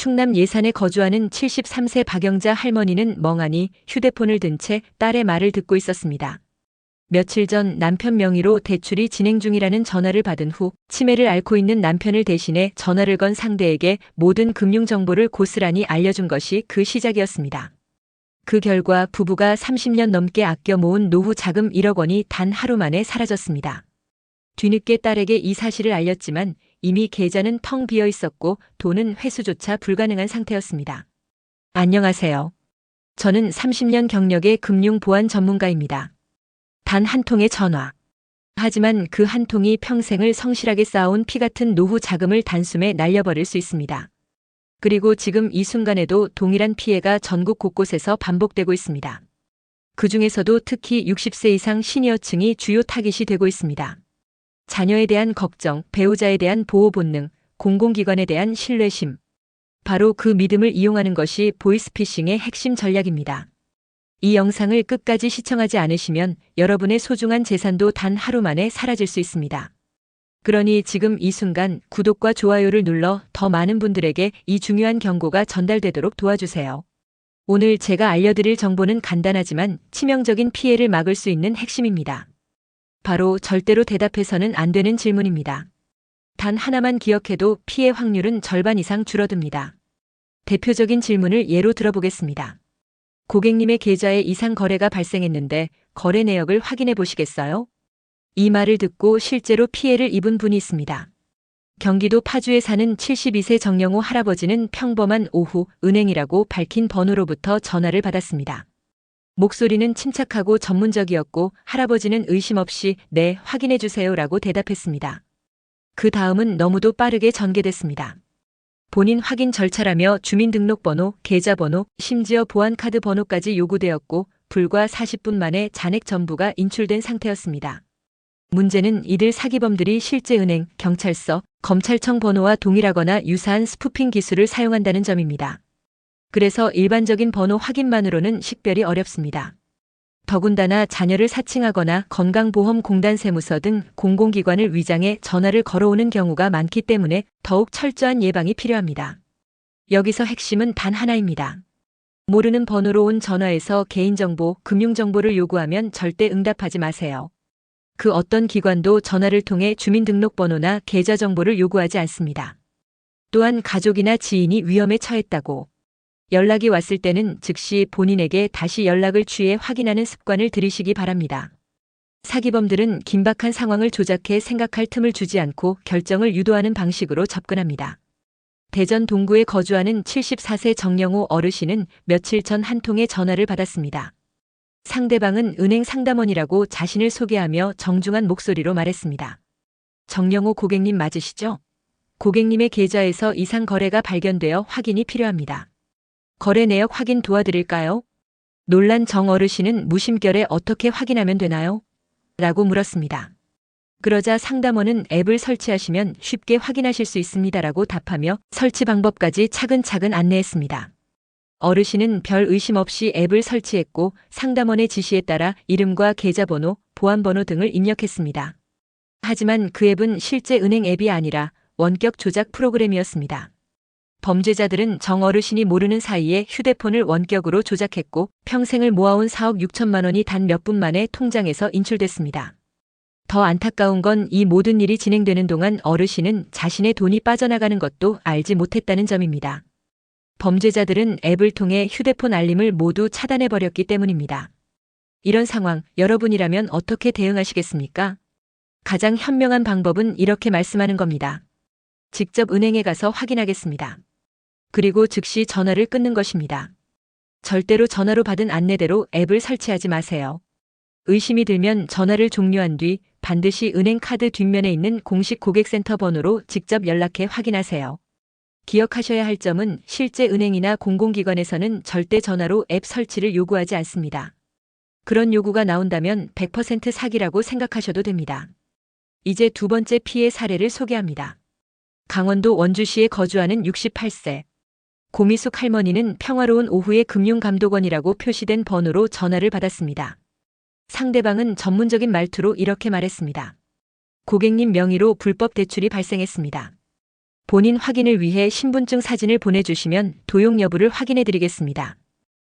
충남 예산에 거주하는 73세 박영자 할머니는 멍하니 휴대폰을 든 채 딸의 말을 듣고 있었습니다. 며칠 전 남편 명의로 대출이 진행 중이라는 전화를 받은 후 치매를 앓고 있는 남편을 대신해 전화를 건 상대에게 모든 금융 정보를 고스란히 알려준 것이 그 시작이었습니다. 그 결과 부부가 30년 넘게 아껴 모은 노후 자금 1억 원이 단 하루 만에 사라졌습니다. 뒤늦게 딸에게 이 사실을 알렸지만 이미 계좌는 텅 비어 있었고 돈은 회수조차 불가능한 상태였습니다. 안녕하세요. 저는 30년 경력의 금융 보안 전문가입니다. 단 한 통의 전화. 하지만 그 한 통이 평생을 성실하게 쌓아온 피 같은 노후 자금을 단숨에 날려버릴 수 있습니다. 그리고 지금 이 순간에도 동일한 피해가 전국 곳곳에서 반복되고 있습니다. 그 중에서도 특히 60세 이상 시니어층이 주요 타깃이 되고 있습니다. 자녀에 대한 걱정, 배우자에 대한 보호 본능, 공공기관에 대한 신뢰심. 바로 그 믿음을 이용하는 것이 보이스피싱의 핵심 전략입니다. 이 영상을 끝까지 시청하지 않으시면 여러분의 소중한 재산도 단 하루 만에 사라질 수 있습니다. 그러니 지금 이 순간 구독과 좋아요를 눌러 더 많은 분들에게 이 중요한 경고가 전달되도록 도와주세요. 오늘 제가 알려드릴 정보는 간단하지만 치명적인 피해를 막을 수 있는 핵심입니다. 바로 절대로 대답해서는 안 되는 질문입니다. 단 하나만 기억해도 피해 확률은 절반 이상 줄어듭니다. 대표적인 질문을 예로 들어보겠습니다. 고객님의 계좌에 이상 거래가 발생했는데 거래 내역을 확인해 보시겠어요? 이 말을 듣고 실제로 피해를 입은 분이 있습니다. 경기도 파주에 사는 72세 정영호 할아버지는 평범한 오후 은행이라고 밝힌 번호로부터 전화를 받았습니다. 목소리는 침착하고 전문적이었고 할아버지는 의심 없이 네, 확인해 주세요라고 대답했습니다. 그 다음은 너무도 빠르게 전개됐습니다. 본인 확인 절차라며 주민등록번호, 계좌번호, 심지어 보안카드 번호까지 요구되었고 불과 40분 만에 잔액 전부가 인출된 상태였습니다. 문제는 이들 사기범들이 실제 은행, 경찰서, 검찰청 번호와 동일하거나 유사한 스푸핑 기술을 사용한다는 점입니다. 그래서 일반적인 번호 확인만으로는 식별이 어렵습니다. 더군다나 자녀를 사칭하거나 건강보험공단 세무서 등 공공기관을 위장해 전화를 걸어오는 경우가 많기 때문에 더욱 철저한 예방이 필요합니다. 여기서 핵심은 단 하나입니다. 모르는 번호로 온 전화에서 개인정보, 금융정보를 요구하면 절대 응답하지 마세요. 그 어떤 기관도 전화를 통해 주민등록번호나 계좌정보를 요구하지 않습니다. 또한 가족이나 지인이 위험에 처했다고 연락이 왔을 때는 즉시 본인에게 다시 연락을 취해 확인하는 습관을 들이시기 바랍니다. 사기범들은 긴박한 상황을 조작해 생각할 틈을 주지 않고 결정을 유도하는 방식으로 접근합니다. 대전 동구에 거주하는 74세 정영호 어르신은 며칠 전 한 통의 전화를 받았습니다. 상대방은 은행 상담원이라고 자신을 소개하며 정중한 목소리로 말했습니다. 정영호 고객님 맞으시죠? 고객님의 계좌에서 이상 거래가 발견되어 확인이 필요합니다. 거래 내역 확인 도와드릴까요? 놀란 정 어르신은 무심결에 어떻게 확인하면 되나요? 라고 물었습니다. 그러자 상담원은 앱을 설치하시면 쉽게 확인하실 수 있습니다라고 답하며 설치 방법까지 차근차근 안내했습니다. 어르신은 별 의심 없이 앱을 설치했고 상담원의 지시에 따라 이름과 계좌번호, 보안번호 등을 입력했습니다. 하지만 그 앱은 실제 은행 앱이 아니라 원격 조작 프로그램이었습니다. 범죄자들은 정 어르신이 모르는 사이에 휴대폰을 원격으로 조작했고 평생을 모아온 4억 6천만 원이 단 몇 분 만에 통장에서 인출됐습니다. 더 안타까운 건 이 모든 일이 진행되는 동안 어르신은 자신의 돈이 빠져나가는 것도 알지 못했다는 점입니다. 범죄자들은 앱을 통해 휴대폰 알림을 모두 차단해버렸기 때문입니다. 이런 상황, 여러분이라면 어떻게 대응하시겠습니까? 가장 현명한 방법은 이렇게 말씀하는 겁니다. 직접 은행에 가서 확인하겠습니다. 그리고 즉시 전화를 끊는 것입니다. 절대로 전화로 받은 안내대로 앱을 설치하지 마세요. 의심이 들면 전화를 종료한 뒤 반드시 은행 카드 뒷면에 있는 공식 고객센터 번호로 직접 연락해 확인하세요. 기억하셔야 할 점은 실제 은행이나 공공기관에서는 절대 전화로 앱 설치를 요구하지 않습니다. 그런 요구가 나온다면 100% 사기라고 생각하셔도 됩니다. 이제 두 번째 피해 사례를 소개합니다. 강원도 원주시에 거주하는 68세 고미숙 할머니는 평화로운 오후에 금융감독원이라고 표시된 번호로 전화를 받았습니다. 상대방은 전문적인 말투로 이렇게 말했습니다. 고객님 명의로 불법 대출이 발생했습니다. 본인 확인을 위해 신분증 사진을 보내주시면 도용 여부를 확인해 드리겠습니다.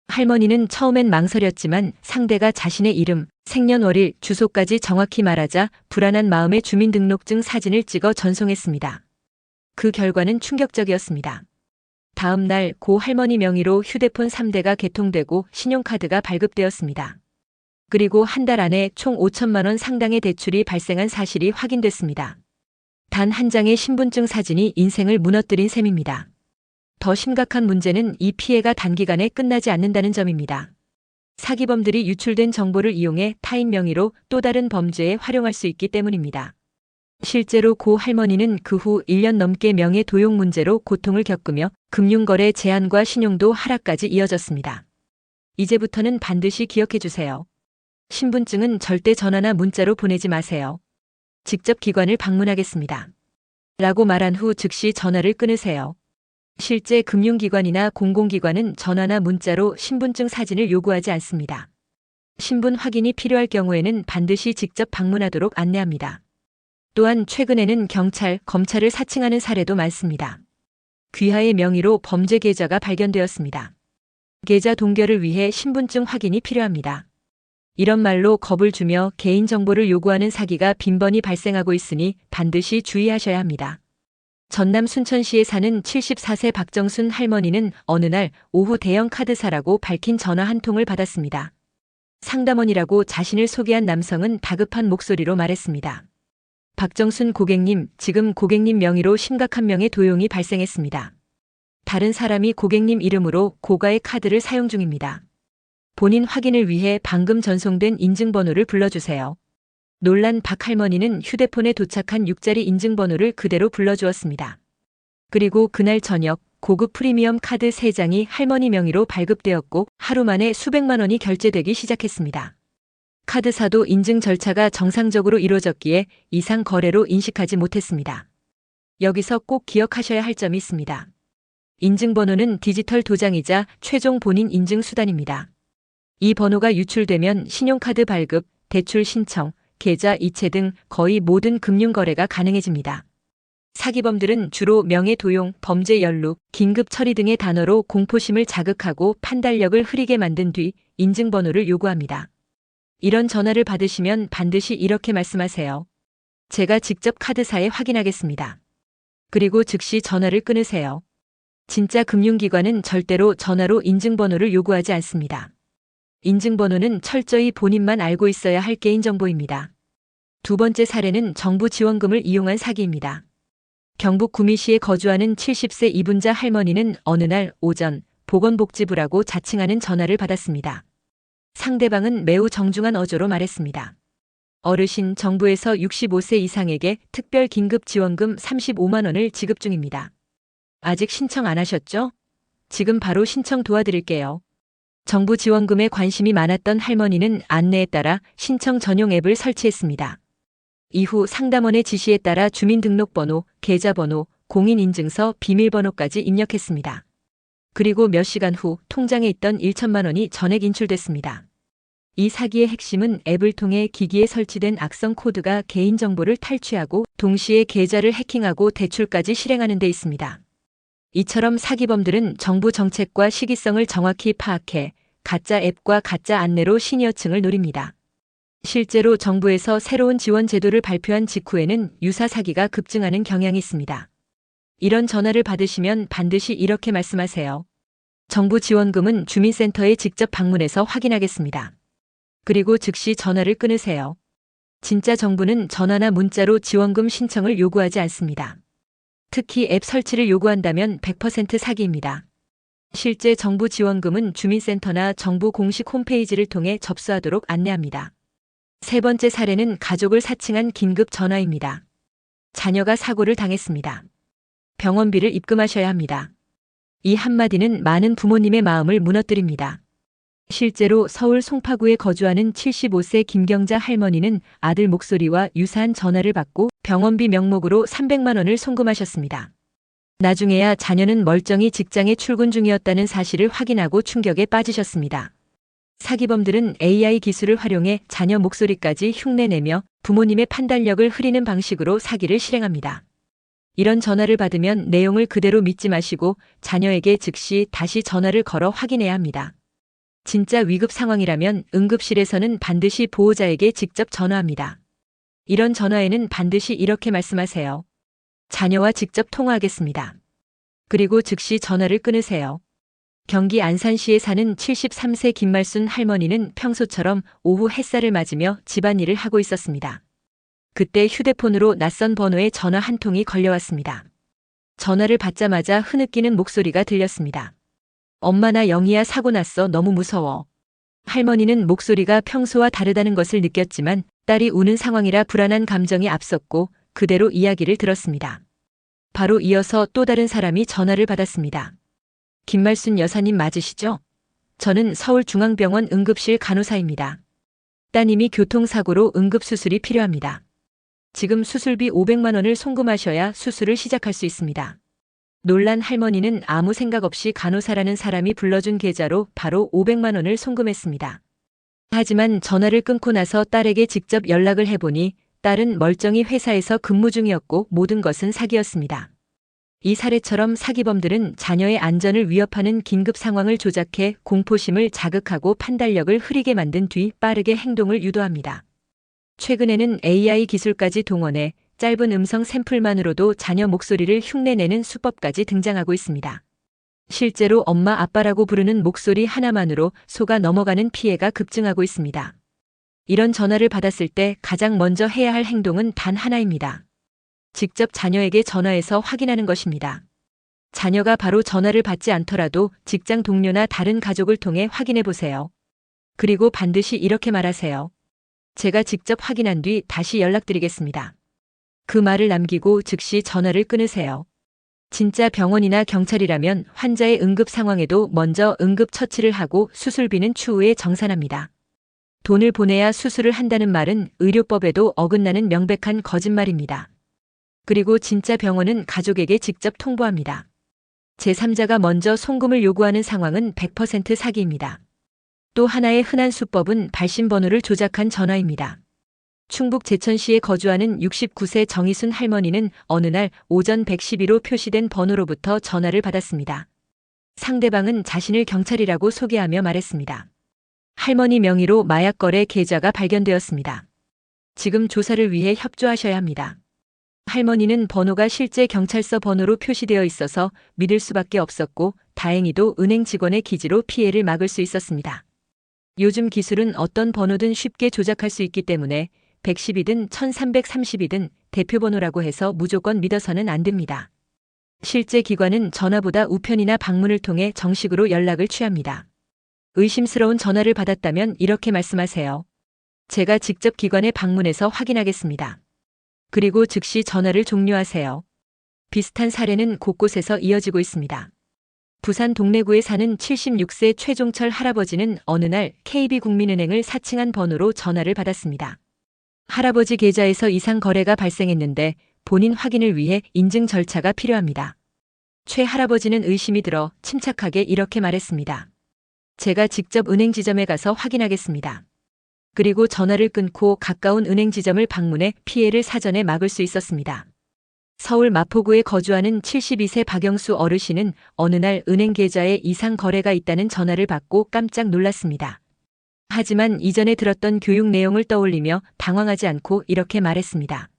할머니는 처음엔 망설였지만 상대가 자신의 이름, 생년월일, 주소까지 정확히 말하자 불안한 마음에 주민등록증 사진을 찍어 전송했습니다. 그 결과는 충격적이었습니다. 다음 날 고 할머니 명의로 휴대폰 3대가 개통되고 신용카드가 발급되었습니다. 그리고 한 달 안에 총 5천만 원 상당의 대출이 발생한 사실이 확인됐습니다. 단 한 장의 신분증 사진이 인생을 무너뜨린 셈입니다. 더 심각한 문제는 이 피해가 단기간에 끝나지 않는다는 점입니다. 사기범들이 유출된 정보를 이용해 타인 명의로 또 다른 범죄에 활용할 수 있기 때문입니다. 실제로 고 할머니는 그 후 1년 넘게 명예 도용 문제로 고통을 겪으며 금융거래 제한과 신용도 하락까지 이어졌습니다. 이제부터는 반드시 기억해 주세요. 신분증은 절대 전화나 문자로 보내지 마세요. 직접 기관을 방문하겠습니다. 라고 말한 후 즉시 전화를 끊으세요. 실제 금융기관이나 공공기관은 전화나 문자로 신분증 사진을 요구하지 않습니다. 신분 확인이 필요할 경우에는 반드시 직접 방문하도록 안내합니다. 또한 최근에는 경찰, 검찰을 사칭하는 사례도 많습니다. 귀하의 명의로 범죄 계좌가 발견되었습니다. 계좌 동결을 위해 신분증 확인이 필요합니다. 이런 말로 겁을 주며 개인정보를 요구하는 사기가 빈번히 발생하고 있으니 반드시 주의하셔야 합니다. 전남 순천시에 사는 74세 박정순 할머니는 어느 날 오후 대형 카드사라고 밝힌 전화 한 통을 받았습니다. 상담원이라고 자신을 소개한 남성은 다급한 목소리로 말했습니다. 박정순 고객님, 지금 고객님 명의로 심각한 명의 도용이 발생했습니다. 다른 사람이 고객님 이름으로 고가의 카드를 사용 중입니다. 본인 확인을 위해 방금 전송된 인증번호를 불러주세요. 놀란 박 할머니는 휴대폰에 도착한 6자리 인증번호를 그대로 불러주었습니다. 그리고 그날 저녁 고급 프리미엄 카드 3장이 할머니 명의로 발급되었고 하루 만에 수백만 원이 결제되기 시작했습니다. 카드사도 인증 절차가 정상적으로 이루어졌기에 이상 거래로 인식하지 못했습니다. 여기서 꼭 기억하셔야 할 점이 있습니다. 인증번호는 디지털 도장이자 최종 본인 인증 수단입니다. 이 번호가 유출되면 신용카드 발급, 대출 신청, 계좌 이체 등 거의 모든 금융거래가 가능해집니다. 사기범들은 주로 명예 도용, 범죄 연루, 긴급 처리 등의 단어로 공포심을 자극하고 판단력을 흐리게 만든 뒤 인증번호를 요구합니다. 이런 전화를 받으시면 반드시 이렇게 말씀하세요. 제가 직접 카드사에 확인하겠습니다. 그리고 즉시 전화를 끊으세요. 진짜 금융기관은 절대로 전화로 인증번호를 요구하지 않습니다. 인증번호는 철저히 본인만 알고 있어야 할 개인정보입니다. 두 번째 사례는 정부 지원금을 이용한 사기입니다. 경북 구미시에 거주하는 70세 이분자 할머니는 어느 날 오전 보건복지부라고 자칭하는 전화를 받았습니다. 상대방은 매우 정중한 어조로 말했습니다. 어르신, 정부에서 65세 이상에게 특별 긴급 지원금 35만 원을 지급 중입니다. 아직 신청 안 하셨죠? 지금 바로 신청 도와드릴게요. 정부 지원금에 관심이 많았던 할머니는 안내에 따라 신청 전용 앱을 설치했습니다. 이후 상담원의 지시에 따라 주민등록번호, 계좌번호, 공인인증서, 비밀번호까지 입력했습니다. 그리고 몇 시간 후 통장에 있던 1천만 원이 전액 인출됐습니다. 이 사기의 핵심은 앱을 통해 기기에 설치된 악성 코드가 개인정보를 탈취하고 동시에 계좌를 해킹하고 대출까지 실행하는 데 있습니다. 이처럼 사기범들은 정부 정책과 시기성을 정확히 파악해 가짜 앱과 가짜 안내로 시니어층을 노립니다. 실제로 정부에서 새로운 지원 제도를 발표한 직후에는 유사 사기가 급증하는 경향이 있습니다. 이런 전화를 받으시면 반드시 이렇게 말씀하세요. 정부 지원금은 주민센터에 직접 방문해서 확인하겠습니다. 그리고 즉시 전화를 끊으세요. 진짜 정부는 전화나 문자로 지원금 신청을 요구하지 않습니다. 특히 앱 설치를 요구한다면 100% 사기입니다. 실제 정부 지원금은 주민센터나 정부 공식 홈페이지를 통해 접수하도록 안내합니다. 세 번째 사례는 가족을 사칭한 긴급 전화입니다. 자녀가 사고를 당했습니다. 병원비를 입금하셔야 합니다. 이 한마디는 많은 부모님의 마음을 무너뜨립니다. 실제로 서울 송파구에 거주하는 75세 김경자 할머니는 아들 목소리와 유사한 전화를 받고 병원비 명목으로 300만 원을 송금하셨습니다. 나중에야 자녀는 멀쩡히 직장에 출근 중이었다는 사실을 확인하고 충격에 빠지셨습니다. 사기범들은 AI 기술을 활용해 자녀 목소리까지 흉내내며 부모님의 판단력을 흐리는 방식으로 사기를 실행합니다. 이런 전화를 받으면 내용을 그대로 믿지 마시고 자녀에게 즉시 다시 전화를 걸어 확인해야 합니다. 진짜 위급 상황이라면 응급실에서는 반드시 보호자에게 직접 전화합니다. 이런 전화에는 반드시 이렇게 말씀하세요. 자녀와 직접 통화하겠습니다. 그리고 즉시 전화를 끊으세요. 경기 안산시에 사는 73세 김말순 할머니는 평소처럼 오후 햇살을 맞으며 집안일을 하고 있었습니다. 그때 휴대폰으로 낯선 번호에 전화 한 통이 걸려왔습니다. 전화를 받자마자 흐느끼는 목소리가 들렸습니다. 엄마, 나 영희야, 사고 났어. 너무 무서워. 할머니는 목소리가 평소와 다르다는 것을 느꼈지만 딸이 우는 상황이라 불안한 감정이 앞섰고 그대로 이야기를 들었습니다. 바로 이어서 또 다른 사람이 전화를 받았습니다. 김말순 여사님 맞으시죠? 저는 서울중앙병원 응급실 간호사입니다. 따님이 교통사고로 응급수술이 필요합니다. 지금 수술비 500만 원을 송금하셔야 수술을 시작할 수 있습니다. 놀란 할머니는 아무 생각 없이 간호사라는 사람이 불러준 계좌로 바로 500만 원을 송금했습니다. 하지만 전화를 끊고 나서 딸에게 직접 연락을 해보니 딸은 멀쩡히 회사에서 근무 중이었고 모든 것은 사기였습니다. 이 사례처럼 사기범들은 자녀의 안전을 위협하는 긴급 상황을 조작해 공포심을 자극하고 판단력을 흐리게 만든 뒤 빠르게 행동을 유도합니다. 최근에는 AI 기술까지 동원해 짧은 음성 샘플만으로도 자녀 목소리를 흉내내는 수법까지 등장하고 있습니다. 실제로 엄마, 아빠라고 부르는 목소리 하나만으로 속아 넘어가는 피해가 급증하고 있습니다. 이런 전화를 받았을 때 가장 먼저 해야 할 행동은 단 하나입니다. 직접 자녀에게 전화해서 확인하는 것입니다. 자녀가 바로 전화를 받지 않더라도 직장 동료나 다른 가족을 통해 확인해 보세요. 그리고 반드시 이렇게 말하세요. 제가 직접 확인한 뒤 다시 연락드리겠습니다. 그 말을 남기고 즉시 전화를 끊으세요. 진짜 병원이나 경찰이라면 환자의 응급 상황에도 먼저 응급 처치를 하고 수술비는 추후에 정산합니다. 돈을 보내야 수술을 한다는 말은 의료법에도 어긋나는 명백한 거짓말입니다. 그리고 진짜 병원은 가족에게 직접 통보합니다. 제3자가 먼저 송금을 요구하는 상황은 100% 사기입니다. 또 하나의 흔한 수법은 발신번호를 조작한 전화입니다. 충북 제천시에 거주하는 69세 정희순 할머니는 어느 날 오전 112로 표시된 번호로부터 전화를 받았습니다. 상대방은 자신을 경찰이라고 소개하며 말했습니다. 할머니 명의로 마약 거래 계좌가 발견되었습니다. 지금 조사를 위해 협조하셔야 합니다. 할머니는 번호가 실제 경찰서 번호로 표시되어 있어서 믿을 수밖에 없었고 다행히도 은행 직원의 기지로 피해를 막을 수 있었습니다. 요즘 기술은 어떤 번호든 쉽게 조작할 수 있기 때문에 110이든 1330이든 대표번호라고 해서 무조건 믿어서는 안 됩니다. 실제 기관은 전화보다 우편이나 방문을 통해 정식으로 연락을 취합니다. 의심스러운 전화를 받았다면 이렇게 말씀하세요. 제가 직접 기관에 방문해서 확인하겠습니다. 그리고 즉시 전화를 종료하세요. 비슷한 사례는 곳곳에서 이어지고 있습니다. 부산 동래구에 사는 76세 최종철 할아버지는 어느 날 KB국민은행을 사칭한 번호로 전화를 받았습니다. 할아버지 계좌에서 이상 거래가 발생했는데 본인 확인을 위해 인증 절차가 필요합니다. 최 할아버지는 의심이 들어 침착하게 이렇게 말했습니다. 제가 직접 은행 지점에 가서 확인하겠습니다. 그리고 전화를 끊고 가까운 은행 지점을 방문해 피해를 사전에 막을 수 있었습니다. 서울 마포구에 거주하는 72세 박영수 어르신은 어느 날 은행 계좌에 이상 거래가 있다는 전화를 받고 깜짝 놀랐습니다. 하지만 이전에 들었던 교육 내용을 떠올리며 당황하지 않고 이렇게 말했습니다.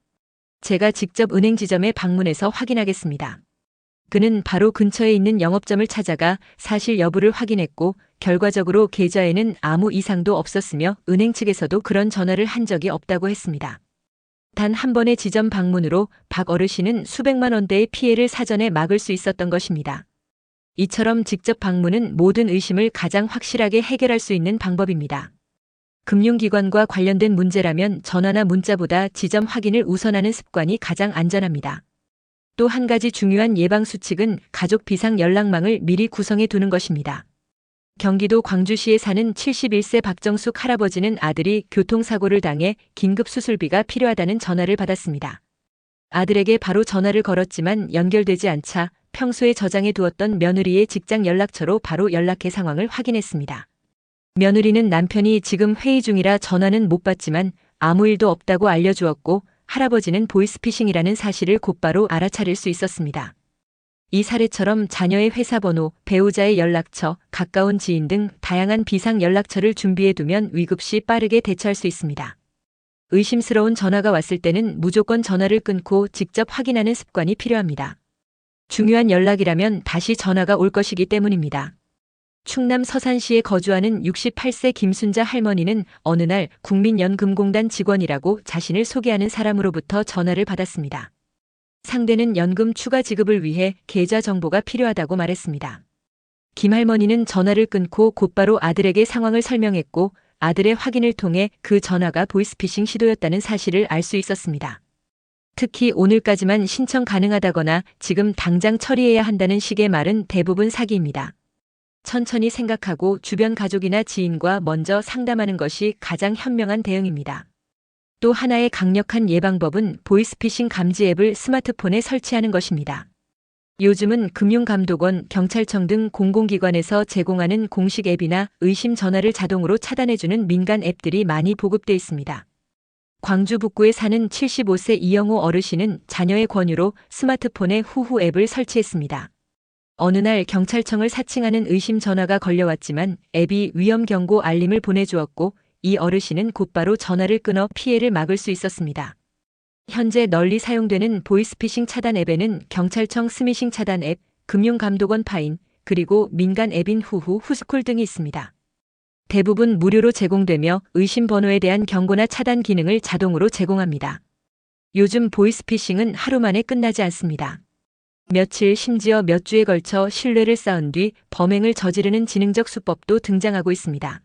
제가 직접 은행 지점에 방문해서 확인하겠습니다. 그는 바로 근처에 있는 영업점을 찾아가 사실 여부를 확인했고 결과적으로 계좌에는 아무 이상도 없었으며 은행 측에서도 그런 전화를 한 적이 없다고 했습니다. 단 한 번의 지점 방문으로 박 어르신은 수백만 원대의 피해를 사전에 막을 수 있었던 것입니다. 이처럼 직접 방문은 모든 의심을 가장 확실하게 해결할 수 있는 방법입니다. 금융기관과 관련된 문제라면 전화나 문자보다 지점 확인을 우선하는 습관이 가장 안전합니다. 또 한 가지 중요한 예방수칙은 가족 비상 연락망을 미리 구성해 두는 것입니다. 경기도 광주시에 사는 71세 박정숙 할아버지는 아들이 교통사고를 당해 긴급 수술비가 필요하다는 전화를 받았습니다. 아들에게 바로 전화를 걸었지만 연결되지 않자 평소에 저장해 두었던 며느리의 직장 연락처로 바로 연락해 상황을 확인했습니다. 며느리는 남편이 지금 회의 중이라 전화는 못 받지만 아무 일도 없다고 알려주었고 할아버지는 보이스피싱이라는 사실을 곧바로 알아차릴 수 있었습니다. 이 사례처럼 자녀의 회사 번호, 배우자의 연락처, 가까운 지인 등 다양한 비상 연락처를 준비해두면 위급시 빠르게 대처할 수 있습니다. 의심스러운 전화가 왔을 때는 무조건 전화를 끊고 직접 확인하는 습관이 필요합니다. 중요한 연락이라면 다시 전화가 올 것이기 때문입니다. 충남 서산시에 거주하는 68세 김순자 할머니는 어느 날 국민연금공단 직원이라고 자신을 소개하는 사람으로부터 전화를 받았습니다. 상대는 연금 추가 지급을 위해 계좌 정보가 필요하다고 말했습니다. 김 할머니는 전화를 끊고 곧바로 아들에게 상황을 설명했고 아들의 확인을 통해 그 전화가 보이스피싱 시도였다는 사실을 알 수 있었습니다. 특히 오늘까지만 신청 가능하다거나 지금 당장 처리해야 한다는 식의 말은 대부분 사기입니다. 천천히 생각하고 주변 가족이나 지인과 먼저 상담하는 것이 가장 현명한 대응입니다. 또 하나의 강력한 예방법은 보이스피싱 감지 앱을 스마트폰에 설치하는 것입니다. 요즘은 금융감독원, 경찰청 등 공공기관에서 제공하는 공식 앱이나 의심 전화를 자동으로 차단해주는 민간 앱들이 많이 보급돼 있습니다. 광주 북구에 사는 75세 이영호 어르신은 자녀의 권유로 스마트폰에 후후 앱을 설치했습니다. 어느 날 경찰청을 사칭하는 의심 전화가 걸려왔지만 앱이 위험 경고 알림을 보내주었고 이 어르신은 곧바로 전화를 끊어 피해를 막을 수 있었습니다. 현재 널리 사용되는 보이스피싱 차단 앱에는 경찰청 스미싱 차단 앱, 금융감독원 파인, 그리고 민간 앱인 후후, 후스콜 등이 있습니다. 대부분 무료로 제공되며 의심 번호에 대한 경고나 차단 기능을 자동으로 제공합니다. 요즘 보이스피싱은 하루 만에 끝나지 않습니다. 며칠 심지어 몇 주에 걸쳐 신뢰를 쌓은 뒤 범행을 저지르는 지능적 수법도 등장하고 있습니다.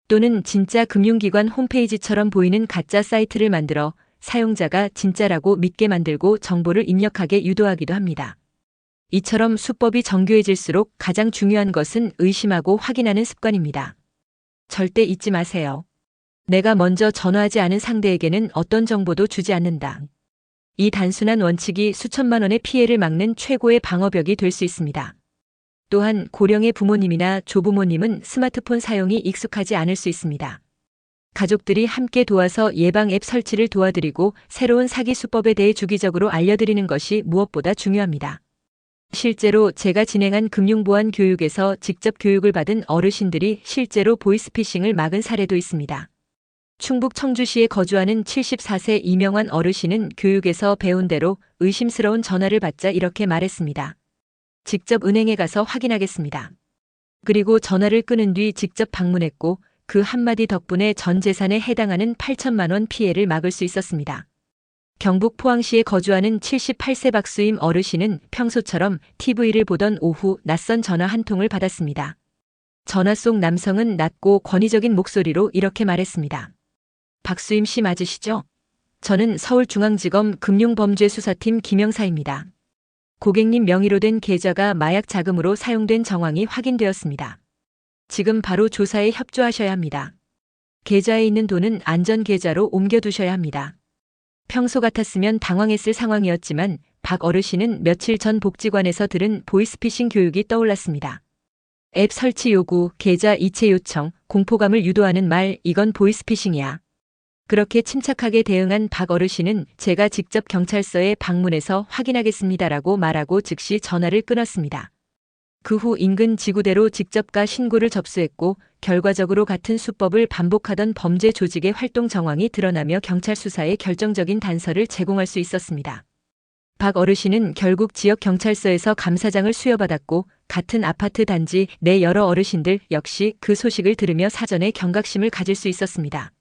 또는 진짜 금융기관 홈페이지처럼 보이는 가짜 사이트를 만들어 사용자가 진짜라고 믿게 만들고 정보를 입력하게 유도하기도 합니다. 이처럼 수법이 정교해질수록 가장 중요한 것은 의심하고 확인하는 습관입니다. 절대 잊지 마세요. 내가 먼저 전화하지 않은 상대에게는 어떤 정보도 주지 않는다. 이 단순한 원칙이 수천만 원의 피해를 막는 최고의 방어벽이 될 수 있습니다. 또한 고령의 부모님이나 조부모님은 스마트폰 사용이 익숙하지 않을 수 있습니다. 가족들이 함께 도와서 예방 앱 설치를 도와드리고 새로운 사기 수법에 대해 주기적으로 알려드리는 것이 무엇보다 중요합니다. 실제로 제가 진행한 금융보안 교육에서 직접 교육을 받은 어르신들이 실제로 보이스피싱을 막은 사례도 있습니다. 충북 청주시에 거주하는 74세 이명환 어르신은 교육에서 배운 대로 의심스러운 전화를 받자 이렇게 말했습니다. 직접 은행에 가서 확인하겠습니다. 그리고 전화를 끊은 뒤 직접 방문했고 그 한마디 덕분에 전 재산에 해당하는 8천만 원 피해를 막을 수 있었습니다. 경북 포항시에 거주하는 78세 박수임 어르신은 평소처럼 TV를 보던 오후 낯선 전화 한 통을 받았습니다. 전화 속 남성은 낮고 권위적인 목소리로 이렇게 말했습니다. 박수임 씨 맞으시죠? 저는 서울중앙지검 금융범죄수사팀 김영사입니다. 고객님 명의로 된 계좌가 마약 자금으로 사용된 정황이 확인되었습니다. 지금 바로 조사에 협조하셔야 합니다. 계좌에 있는 돈은 안전계좌로 옮겨두셔야 합니다. 평소 같았으면 당황했을 상황이었지만 박 어르신은 며칠 전 복지관에서 들은 보이스피싱 교육이 떠올랐습니다. 앱 설치 요구, 계좌 이체 요청, 공포감을 유도하는 말, 이건 보이스피싱이야. 그렇게 침착하게 대응한 박 어르신은 제가 직접 경찰서에 방문해서 확인하겠습니다라고 말하고 즉시 전화를 끊었습니다. 그 후 인근 지구대로 직접 가 신고를 접수했고 결과적으로 같은 수법을 반복하던 범죄 조직의 활동 정황이 드러나며 경찰 수사에 결정적인 단서를 제공할 수 있었습니다. 박 어르신은 결국 지역 경찰서에서 감사장을 수여받았고 같은 아파트 단지 내 여러 어르신들 역시 그 소식을 들으며 사전에 경각심을 가질 수 있었습니다.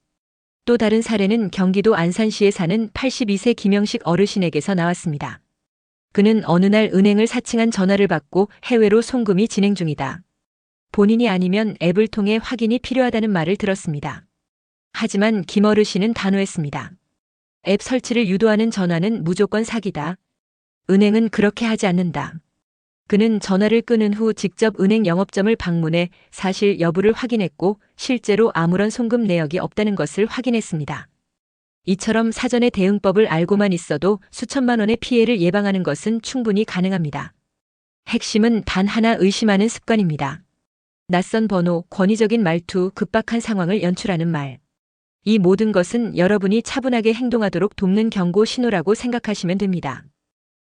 또 다른 사례는 경기도 안산시에 사는 82세 김영식 어르신에게서 나왔습니다. 그는 어느 날 은행을 사칭한 전화를 받고 해외로 송금이 진행 중이다. 본인이 아니면 앱을 통해 확인이 필요하다는 말을 들었습니다. 하지만 김 어르신은 단호했습니다. 앱 설치를 유도하는 전화는 무조건 사기다. 은행은 그렇게 하지 않는다. 그는 전화를 끊은 후 직접 은행 영업점을 방문해 사실 여부를 확인했고 실제로 아무런 송금 내역이 없다는 것을 확인했습니다. 이처럼 사전에 대응법을 알고만 있어도 수천만 원의 피해를 예방하는 것은 충분히 가능합니다. 핵심은 단 하나 의심하는 습관입니다. 낯선 번호, 권위적인 말투, 급박한 상황을 연출하는 말. 이 모든 것은 여러분이 차분하게 행동하도록 돕는 경고 신호라고 생각하시면 됩니다.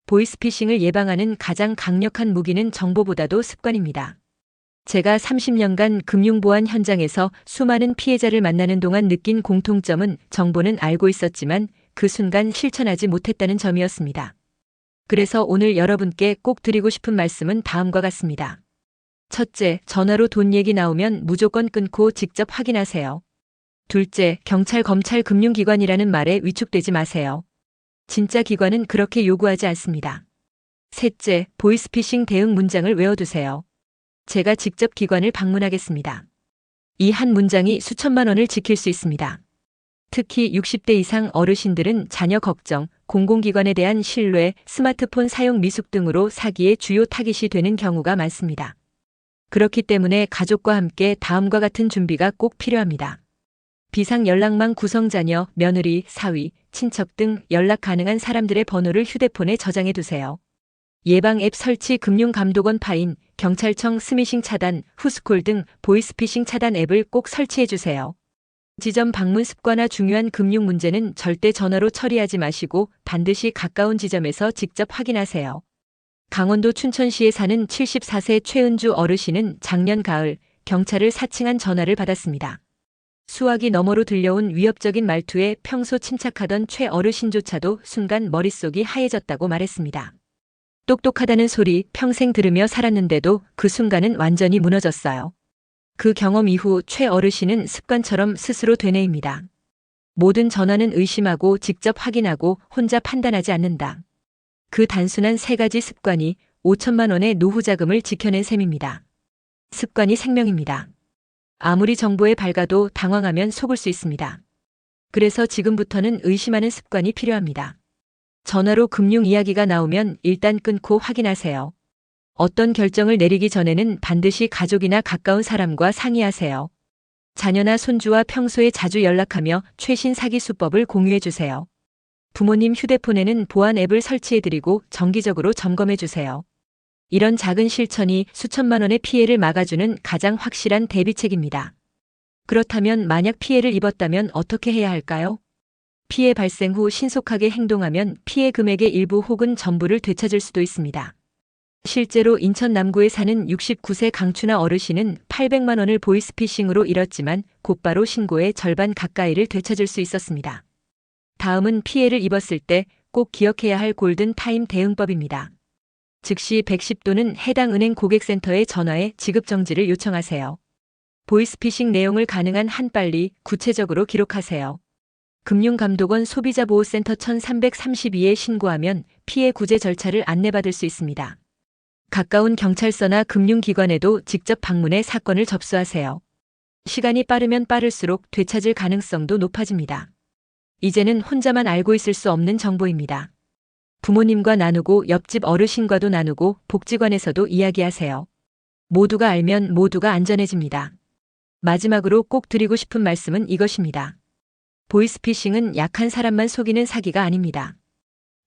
보이스피싱을 예방하는 가장 강력한 무기는 정보보다도 습관입니다. 제가 30년간 금융보안 현장에서 수많은 피해자를 만나는 동안 느낀 공통점은 정보는 알고 있었지만 그 순간 실천하지 못했다는 점이었습니다. 그래서 오늘 여러분께 꼭 드리고 싶은 말씀은 다음과 같습니다. 첫째, 전화로 돈 얘기 나오면 무조건 끊고 직접 확인하세요. 둘째, 경찰, 검찰, 금융기관이라는 말에 위축되지 마세요. 진짜 기관은 그렇게 요구하지 않습니다. 셋째, 보이스피싱 대응 문장을 외워두세요. 제가 직접 기관을 방문하겠습니다. 이 한 문장이 수천만 원을 지킬 수 있습니다. 특히 60대 이상 어르신들은 자녀 걱정, 공공기관에 대한 신뢰, 스마트폰 사용 미숙 등으로 사기의 주요 타깃이 되는 경우가 많습니다. 그렇기 때문에 가족과 함께 다음과 같은 준비가 꼭 필요합니다. 비상 연락망 구성, 자녀, 며느리, 사위, 친척 등 연락 가능한 사람들의 번호를 휴대폰에 저장해 두세요. 예방 앱 설치, 금융감독원 파인, 경찰청 스미싱 차단, 후스콜 등 보이스피싱 차단 앱을 꼭 설치해 주세요. 지점 방문 습관화, 중요한 금융 문제는 절대 전화로 처리하지 마시고 반드시 가까운 지점에서 직접 확인하세요. 강원도 춘천시에 사는 74세 최은주 어르신은 작년 가을 경찰을 사칭한 전화를 받았습니다. 수화기 너머로 들려온 위협적인 말투에 평소 침착하던 최 어르신조차도 순간 머릿속이 하얘졌다고 말했습니다. 똑똑하다는 소리 평생 들으며 살았는데도 그 순간은 완전히 무너졌어요. 그 경험 이후 최 어르신은 습관처럼 스스로 되뇌입니다. 모든 전화는 의심하고 직접 확인하고 혼자 판단하지 않는다. 그 단순한 세 가지 습관이 5천만 원의 노후 자금을 지켜낸 셈입니다. 습관이 생명입니다. 아무리 정보에 밝아도 당황하면 속을 수 있습니다. 그래서 지금부터는 의심하는 습관이 필요합니다. 전화로 금융 이야기가 나오면 일단 끊고 확인하세요. 어떤 결정을 내리기 전에는 반드시 가족이나 가까운 사람과 상의하세요. 자녀나 손주와 평소에 자주 연락하며 최신 사기 수법을 공유해 주세요. 부모님 휴대폰에는 보안 앱을 설치해드리고 정기적으로 점검해 주세요. 이런 작은 실천이 수천만 원의 피해를 막아주는 가장 확실한 대비책입니다. 그렇다면 만약 피해를 입었다면 어떻게 해야 할까요? 피해 발생 후 신속하게 행동하면 피해 금액의 일부 혹은 전부를 되찾을 수도 있습니다. 실제로 인천 남구에 사는 69세 강춘아 어르신은 800만 원을 보이스피싱으로 잃었지만 곧바로 신고해 절반 가까이를 되찾을 수 있었습니다. 다음은 피해를 입었을 때 꼭 기억해야 할 골든 타임 대응법입니다. 즉시 110 또는 해당 은행 고객센터에 전화해 지급 정지를 요청하세요. 보이스피싱 내용을 가능한 한 빨리 구체적으로 기록하세요. 금융감독원 소비자보호센터 1332에 신고하면 피해 구제 절차를 안내받을 수 있습니다. 가까운 경찰서나 금융기관에도 직접 방문해 사건을 접수하세요. 시간이 빠르면 빠를수록 되찾을 가능성도 높아집니다. 이제는 혼자만 알고 있을 수 없는 정보입니다. 부모님과 나누고 옆집 어르신과도 나누고 복지관에서도 이야기하세요. 모두가 알면 모두가 안전해집니다. 마지막으로 꼭 드리고 싶은 말씀은 이것입니다. 보이스피싱은 약한 사람만 속이는 사기가 아닙니다.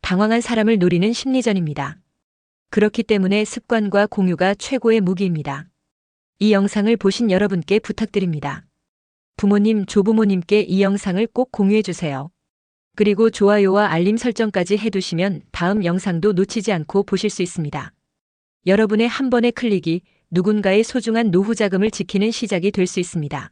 당황한 사람을 노리는 심리전입니다. 그렇기 때문에 습관과 공유가 최고의 무기입니다. 이 영상을 보신 여러분께 부탁드립니다. 부모님, 조부모님께 이 영상을 꼭 공유해 주세요. 그리고 좋아요와 알림 설정까지 해두시면 다음 영상도 놓치지 않고 보실 수 있습니다. 여러분의 한 번의 클릭이 누군가의 소중한 노후 자금을 지키는 시작이 될 수 있습니다.